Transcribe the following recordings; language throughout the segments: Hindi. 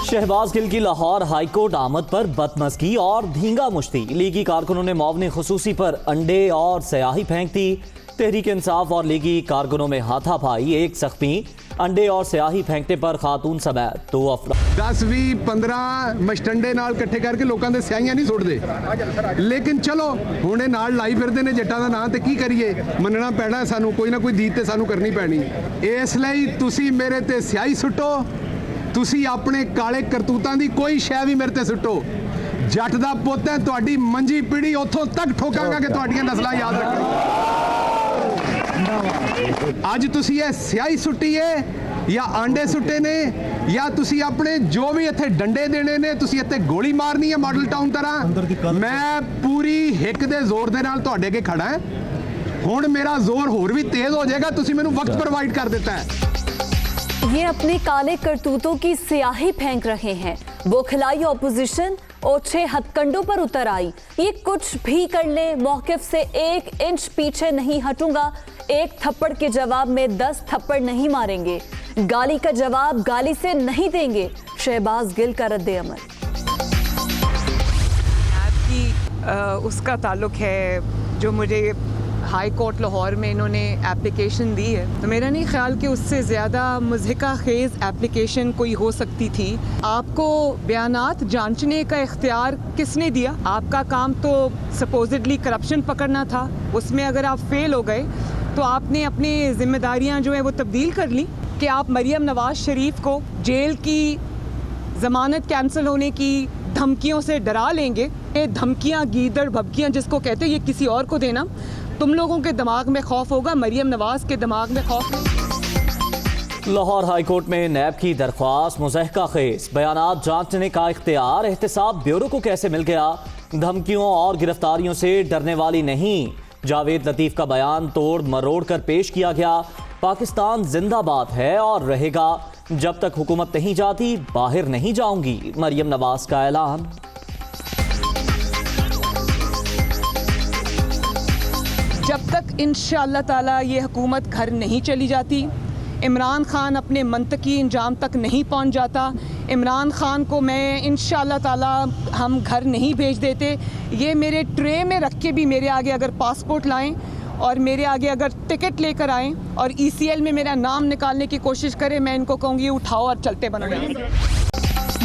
शहबाज गिल की लाहौर हाईकोर्ट आमद पर बदमज़गी और धींगा मुश्ती। लीगी कारकुनों ने मौवनी खुसूसी पर अंडे और स्याही फेंक दी। तहरीक इंसाफ और लीगी कारकुनों में हाथापाई, एक जख्मी। अंडे और स्याही फेंकने पर खातून समेत 2 अफराद। 10-20-15 मशटंडे नाल इकट्ठे करके लोगों के स्याहियां नहीं सुटते, लेकिन चलो हुणे नाल लाई फिरदे ने जट्टां दा नां ते की करिए, मनना पैना सानू, कोई ना कोई दीद ते सानू करनी पैनी। इसलिए तुसी मेरे ते स्याही सुट्टो, तुसी अपने काले करतूतां दी कोई शै भी मेरे ते सुट्टो। जट दा पुੱਤ है, तुहाडी मंजी पीढ़ी उथों तक ठोकांगा कि तुहाडियां नस्लां याद रखो। अज तुसी ये स्याही सुट्टी है या आंडे सुट्टे ने या तुसी अपने जो भी इत्थे डंडे देने ने, तुसी इत्थे गोली मारनी है मॉडल टाउन तरह। मैं पूरी हिक दे जोर दे नाल तुहाडे अगे खड़ा है। हुण मेरा जोर होर भी तेज हो जाएगा, तुसी मैनू वक्त प्रोवाइड कर देता है। ये अपने काले करतूतों की स्याही फेंक रहे हैं। बौखलाई ऑपोजिशन और 6 हथकंडों पर उतर आई। ये कुछ भी कर ले, मौकिफ से 1 इंच पीछे नहीं हटूंगा। 1 थप्पड़ के जवाब में 10 थप्पड़ नहीं मारेंगे। गाली का जवाब गाली से नहीं देंगे। शहबाज गिल का रद्द-ए-अमल। उसका ताल्लुक है जो मुझे हाई कोर्ट लाहौर में इन्होंने एप्लीकेशन दी है, तो मेरा नहीं ख्याल कि उससे ज़्यादा मुज़हिका खेज़ एप्लीकेशन कोई हो सकती थी। आपको बयानात जांचने का इख्तियार किसने दिया? आपका काम तो सपोजिडली करप्शन पकड़ना था। उसमें अगर आप फेल हो गए तो आपने अपनी जिम्मेदारियां जो है वो तब्दील कर ली कि आप मरियम नवाज शरीफ को जेल की ज़मानत कैंसिल होने की धमकियों से डरा लेंगे। ये धमकियां, गीदड़ भभकियां जिसको कहते हैं, ये किसी और को देना। तुम लोगों के दिमाग में खौफ होगा, मरियम नवाज के दिमाग में खौफ नहीं। लाहौर हाईकोर्ट में नैब की दरख्वास्त मुज़हिका खेज, बयानात जांचने का इख्तियार एहतसाब ब्यूरो को कैसे मिल गया? धमकियों और गिरफ्तारियों से डरने वाली नहीं। जावेद लतीफ़ का बयान तोड़ मरोड़ कर पेश किया गया। पाकिस्तान जिंदाबाद है और रहेगा। जब तक हुकूमत नहीं जाती बाहर नहीं जाऊंगी, मरियम नवाज का ऐलान। जब तक इंशाअल्लाह ताला ये हुकूमत घर नहीं चली जाती, इमरान खान अपने मंतकी इंजाम तक नहीं पहुंच जाता, इमरान खान को मैं इंशाअल्लाह ताला हम घर नहीं भेज देते। ये मेरे ट्रे में रख के भी मेरे आगे अगर पासपोर्ट लाएं और मेरे आगे अगर टिकट लेकर आएं और ECL में मेरा नाम निकालने की कोशिश करें, मैं इनको कहूँगी उठाओ और चलते बनो।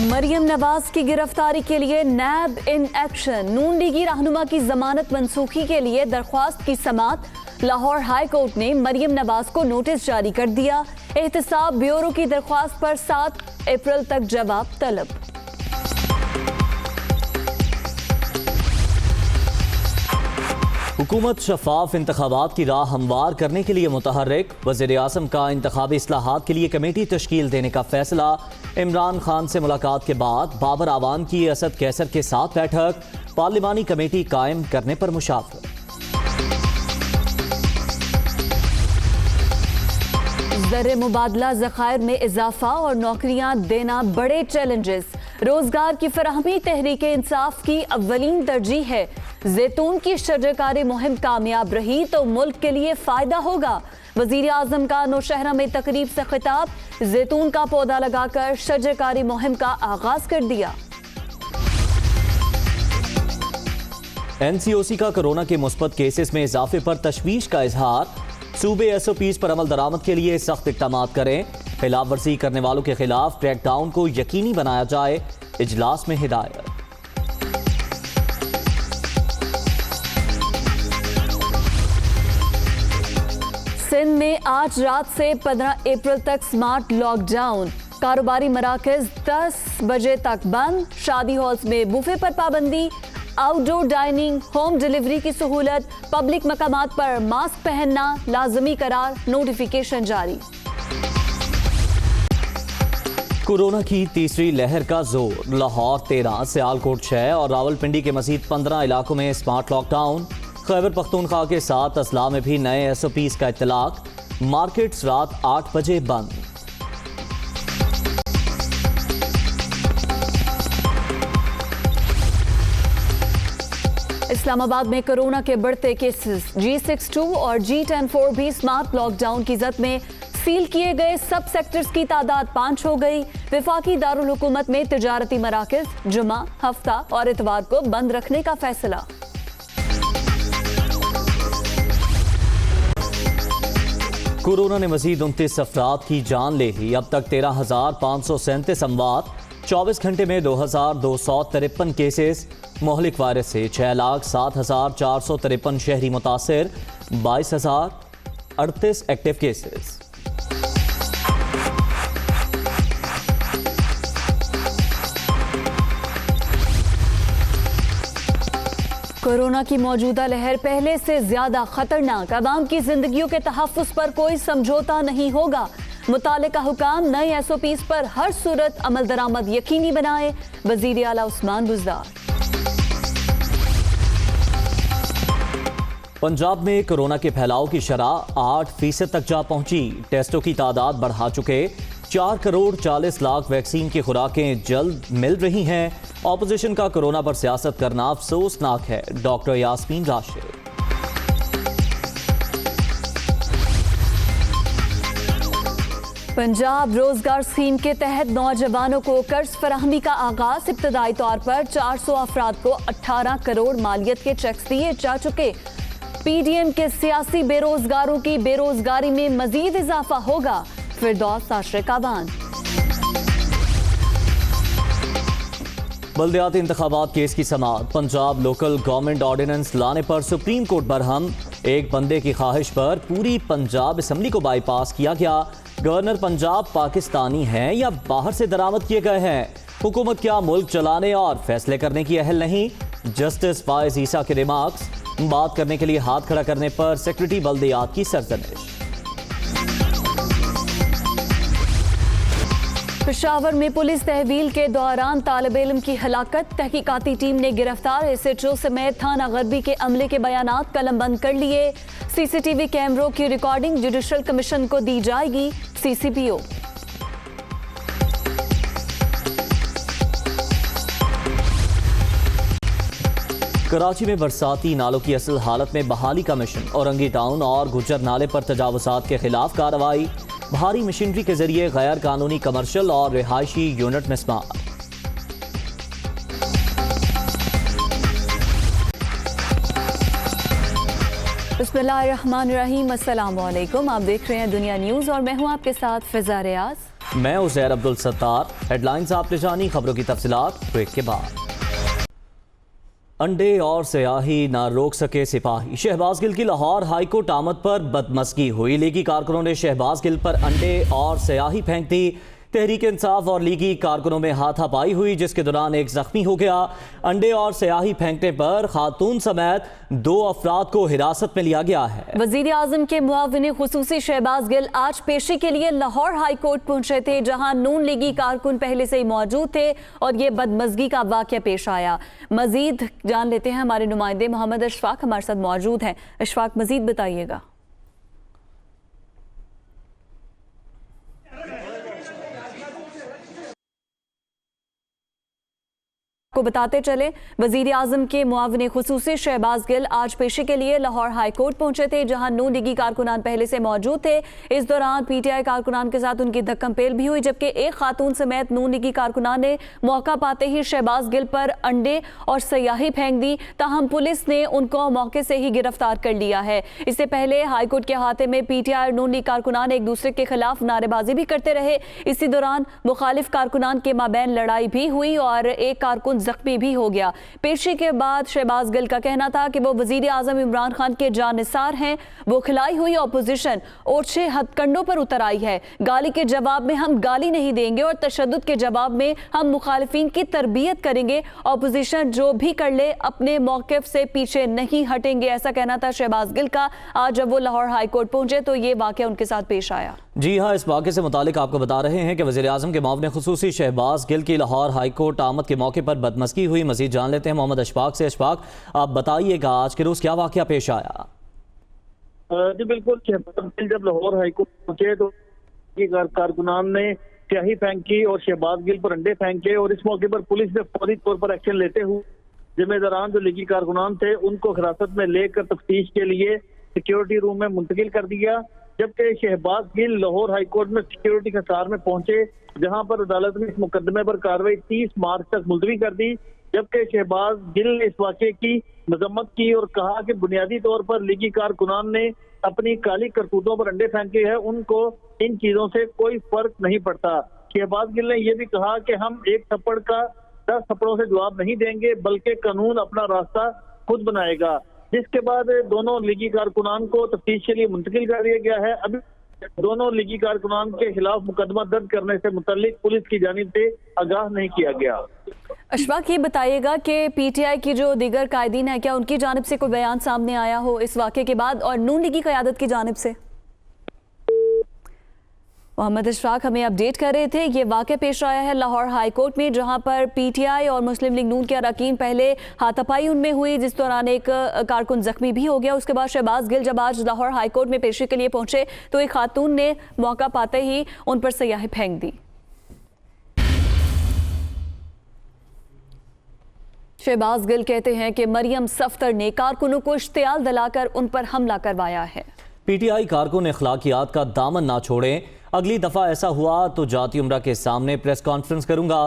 मरियम नवाज की गिरफ्तारी के लिए नैब इन एक्शन। नून लीगी रहनुमा की जमानत मनसूखी के लिए दरख्वास्त की समात। लाहौर हाई कोर्ट ने मरियम नवाज को नोटिस जारी कर दिया। एहतसाब ब्यूरो की दरख्वास्त पर 7 अप्रैल तक जवाब तलब। हुकूमत शफाफ इंतखाबात की राह हमवार करने के लिए मुतहर्रिक। वज़ीर आज़म का इंतखाबी इस्लाहात के लिए कमेटी तश्कील देने का फैसला। इमरान खान से मुलाकात के बाद बाबर आवान की असद कैसर के साथ बैठक। पार्लिमानी कमेटी कायम करने पर मुशावरत। ज़र मुबादला ज़खायर में इजाफा और नौकरियां देना बड़े चैलेंजेस। रोजगार की फराहमी तहरीक इंसाफ की अव्वलीन तरजीह है। जैतून की शजरकारी मुहिम कामयाब रही तो मुल्क के लिए फायदा होगा। वजीर आजम का नौशहरा में तकरीब से खिताब। जैतून का पौधा लगाकर शजरकारी मुहिम का आगाज कर दिया। NCOC का कोरोना के मुस्बत केसेस में इजाफे पर तशवीश का इजहार। सूबे SOPs पर अमल दरामद के लिए सख्त इक़दाम करें। खिलाफ वर्जी करने वालों के खिलाफ क्रैकडाउन को यकीनी बनाया जाए। इजलास में हिदायत। सिंध में आज रात से 15 अप्रैल तक स्मार्ट लॉकडाउन। कारोबारी मराकज 10 बजे तक बंद। शादी हॉल्स में बुफे पर पाबंदी। आउटडोर डाइनिंग, होम डिलीवरी की सहूलत। पब्लिक मकामात पर मास्क पहनना लाजमी करार। नोटिफिकेशन जारी। कोरोना की तीसरी लहर का जोर। लाहौर 13, सियालकोट 6 और रावलपिंडी के मजीद 15 इलाकों में स्मार्ट लॉकडाउन। खैबर पख्तूनख्वा के साथ असला में भी नए SOPs का इत्तलाक। मार्केट्स रात 8 बजे बंद। इस्लामाबाद में कोरोना के बढ़ते केसेस। G62 और G104 भी स्मार्ट लॉकडाउन की जद में। सील किए गए सब सेक्टर्स की तादाद 5 हो गई। वफाकी दारुल हुकूमत में तिजारती मराकज़ जुमा, हफ्ता और इतवार को बंद रखने का फैसला। कोरोना ने मजीद 29 अफराद की जान ले ली। अब तक 13,537 अमवात, 24 घंटे में 2,253 केसेस। मोहलिक वायरस से 6,07,453 शहरी मुतासिर, 22,038 एक्टिव केसेस। कोरोना की मौजूदा लहर पहले से ज्यादा खतरनाक। अवाम की जिंदगियों के तहफ़्फ़ुज़ पर कोई समझौता नहीं होगा। मुतालिका हुकाम नए SOPs पर हर सूरत अमल दरामद यकीनी बनाए। वज़ीर आला उस्मान बुज़दार। पंजाब में कोरोना के फैलाव की शरह 8% तक जा पहुंची। टेस्टों की तादाद बढ़ा चुके। 4,40,00,000 वैक्सीन की खुराकें जल्द मिल रही हैं। ऑपोजिशन का कोरोना पर सियासत करना अफसोसनाक है। डॉक्टर यास्मीन राशिद। पंजाब रोजगार स्कीम के तहत नौजवानों को कर्ज फराहमी का आगाज। इब्तदाई तौर पर 400 अफराद को 18 करोड़ मालियत के चेक्स दिए जा चुके। PDM के सियासी बेरोजगारों की बेरोजगारी में मजीद इजाफा होगा। फिरदौस आशरे काबान। बल्दियाती इंतखाबात केस की समाअत। पंजाब लोकल गवर्नमेंट ऑर्डिनेंस लाने पर सुप्रीम कोर्ट बरहम। एक बंदे की ख्वाहिश पर पूरी पंजाब असम्बली को बाईपास किया गया। गवर्नर पंजाब पाकिस्तानी हैं या बाहर से दरामद किए गए हैं? हुकूमत क्या मुल्क चलाने और फैसले करने की अहल नहीं? जस्टिस फायज ईसा के रिमार्क्स। बात करने के लिए हाथ खड़ा करने पर सेक्रेटरी बल्दियात की सरजनिश। पेशावर में पुलिस तहवील के दौरान तालिब इल्म की हलाकत। तहकीकाती टीम ने गिरफ्तार SHO समेत थाना गरबी के अमले के बयानात कलमबंद कर लिए। CCTV कैमरों की रिकॉर्डिंग जुडिशल कमीशन को दी जाएगी। CCPO। कराची में बरसाती नालों की असल हालत में बहाली का मिशन। औरंगी टाउन और गुज्जर नाले पर तजावुजात के खिलाफ कार्रवाई। भारी मशीनरी के जरिए गैर कानूनी कमर्शियल और रिहायशी यूनिट में स्मार्ट। बिस्मिल्लाहिर्रहमानिर्रहीम। अस्सलाम वालेकुम। आप देख रहे हैं दुनिया न्यूज़ और मैं हूं आपके साथ फिजा रियाज। मैं उज़ैर अब्दुल सत्तार। हेडलाइंस आपने जानी, खबरों की तफसीलात ब्रेक के बाद। अंडे और स्याही ना रोक सके सिपाही। शहबाज गिल की लाहौर हाईकोर्ट आमद पर बदमज़गी हुई। लीगी कारकुनों ने शहबाज गिल पर अंडे और स्याही फेंक दी। तहरीक इंसाफ और लीगी कारकुनों में हाथापाई हुई, जिसके दौरान एक जख्मी हो गया। अंडे और स्याही फेंकने पर खातून समेत 2 अफराद को हिरासत में लिया गया है। वजीर आजम के मुआविन खुसूसी शहबाज गिल आज पेशी के लिए लाहौर हाई कोर्ट पहुंचे थे, जहां नून लीगी कारकुन पहले से ही मौजूद थे और ये बदमज़गी का वाक़या पेश आया। मजीद जान लेते हैं, हमारे नुमाइंदे मोहम्मद अशफाक हमारे साथ मौजूद हैं। अशफाक, मजीद बताइएगा। को बताते चले, वजीर आजम के मुआविन खुसूसी शहबाज गिल आज पेशी के लिए लाहौर हाई कोर्ट पहुंचे थे, जहां नून लीगी कारकुनान पहले से मौजूद थे। इस दौरान PTI कारकुनान के साथ उनकी धक्कमपेल भी हुई, जबकि एक खातून समेत नून लीगी कारकुनान ने मौका पाते ही शहबाज गिल पर अंडे और स्याही फेंक दी। ताहम पुलिस ने उनको मौके से ही गिरफ्तार कर लिया है। इससे पहले हाई कोर्ट के अहाते में PTI और नून लीग कारकुनान एक दूसरे के खिलाफ नारेबाजी भी करते रहे। इसी दौरान मुखालिफ कारकुनान के माबैन लड़ाई भी हुई और एक कारकुन जख्मी भी हो गया। पेशी के बाद शहबाज गिल का कहना था कि वो वजीर आजम इमरान खान के जानिसार हैं। वो खिलाई हुई ऑपोजिशन ओछे हथकंडों पर उतर आई है। गाली के जवाब में हम गाली नहीं देंगे और तशद्दुद के जवाब में हम मुखालिफिन की तरबियत करेंगे। ऑपोजिशन जो भी कर ले, अपने मौक़िफ़ से पीछे नहीं हटेंगे, ऐसा कहना था शहबाज गिल का। आज जब वो लाहौर हाई कोर्ट पहुंचे तो ये वाक़या उनके साथ पेश आया। जी हाँ, इस वाक़े से मुतालिक आपको बता रहे हैं कि वज़ीर आज़म के मुआविन खुसूसी शहबाज गिल की लाहौर हाई कोर्ट आमद के मौके पर बदमज़गी हुई। मज़ीद जान लेते हैं मोहम्मद अशफाक से। अशफाक, आप बताइएगा आज के रोज़ क्या वाक़या पेश आया? जी बिल्कुल, शहबाज गिल जब लाहौर हाई कोर्ट पहुंचे तो कारकुनान ने स्याही फेंकी और शहबाज गिल पर अंडे फेंके और इस मौके पर पुलिस ने फौरी तौर पर एक्शन लेते हुए जिम्मेदारान जो लीगी कारकुनान थे उनको हिरासत में लेकर तफ्तीश के लिए सिक्योरिटी रूम में मुंतकिल कर दिया। जबकि शहबाज गिल लाहौर हाईकोर्ट में सिक्योरिटी हिसार में पहुंचे, जहां पर अदालत ने इस मुकदमे पर कार्रवाई 30 मार्च तक मुलतवी कर दी। जबकि शहबाज गिल ने इस वाक़े की मजम्मत की और कहा कि बुनियादी तौर पर लीगी कारकुनान ने अपनी काली करतूतों पर अंडे फेंके हैं, उनको इन चीजों से कोई फर्क नहीं पड़ता। शहबाज गिल ने यह भी कहा कि हम एक थप्पड़ का 10 थप्पड़ों से जवाब नहीं देंगे, बल्कि कानून अपना रास्ता खुद बनाएगा। जिसके बाद दोनों लीगी कारकुनान को तफ्तीश के लिए मुंतकिल कर दिया गया है। अभी दोनों लीगी कारकुनान के खिलाफ मुकदमा दर्ज करने से मुतल्लिक पुलिस की जानिब से आगाह नहीं किया गया। अशफाक, ये बताइएगा कि पीटीआई की जो दीगर कायदीन है, क्या उनकी जानिब से कोई बयान सामने आया हो इस वाक़े के बाद, और नून लीगी क़यादत की जानिब से? मोहम्मद इशफाक हमें अपडेट कर रहे थे। ये वाक़या पेश आया है लाहौर हाई कोर्ट में, जहां पर पीटीआई और मुस्लिम लीग नून के अरकान पहले हाथापाई उनमें हुई, जिस दौरान एक कारकुन जख्मी भी हो गया। उसके बाद शहबाज गिल जब आज लाहौर हाई कोर्ट में पेशी के लिए पहुंचे तो एक खातून ने मौका पाते ही उन पर स्याही फेंक दी। शहबाज गिल कहते हैं कि मरियम सफ्तर ने कारकुनों को इश्तियाल दिलाकर उन पर हमला करवाया है। पीटीआई कारकुन अखलाकियात का दामन ना छोड़ें, अगली दफा ऐसा हुआ तो जाती उम्रा के सामने प्रेस कॉन्फ्रेंस करूंगा।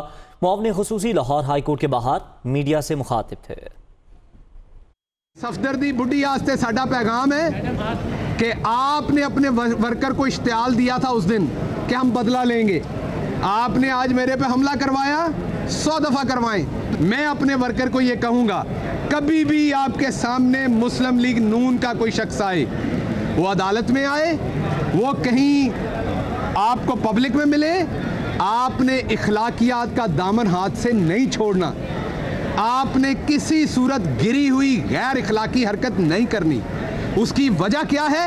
मुआवने खुसूसी लाहौर हाई कोर्ट के बाहर मीडिया से मुखातिब थे। सफदर दी बुढ़ी आस्ते साडा पैगाम है कि आपने अपने वर्कर को इश्तियाल दिया था उस दिन कि हम बदला लेंगे। आपने आज मेरे पे हमला करवाया, 100 दफा करवाएं। मैं अपने वर्कर को ये कहूंगा, कभी भी आपके सामने मुस्लिम लीग नून का कोई शख्स आए, वो अदालत में आए, वो कहीं आपको पब्लिक में मिले, आपने इखलाकियात का दामन हाथ से नहीं छोड़ना। आपने किसी सूरत गिरी हुई गैर इखलाकी हरकत नहीं करनी। उसकी वजह क्या है?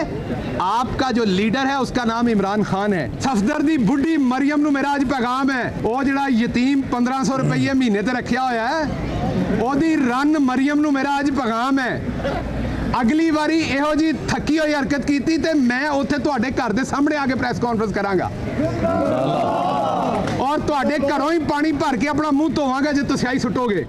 आपका जो लीडर है उसका नाम इमरान खान है। सफदर दी बुढ़ी मरियम नू मेरा आज पैगाम है, वो जड़ा यतीम 1500 रुपये महीने ते रखा होया है, ओदी रन मरियम नू मेरा आज पैगाम है। अगली बारी इहो जी थकी हुई हरकत की ते मैं उत्थे तुहाडे घर दे सामने आके प्रेस कॉन्फ्रेंस करांगा और तुहाडे घरों ही पानी भर के अपना मुंह धोवांगा जे तुसीं आई सुटोगे।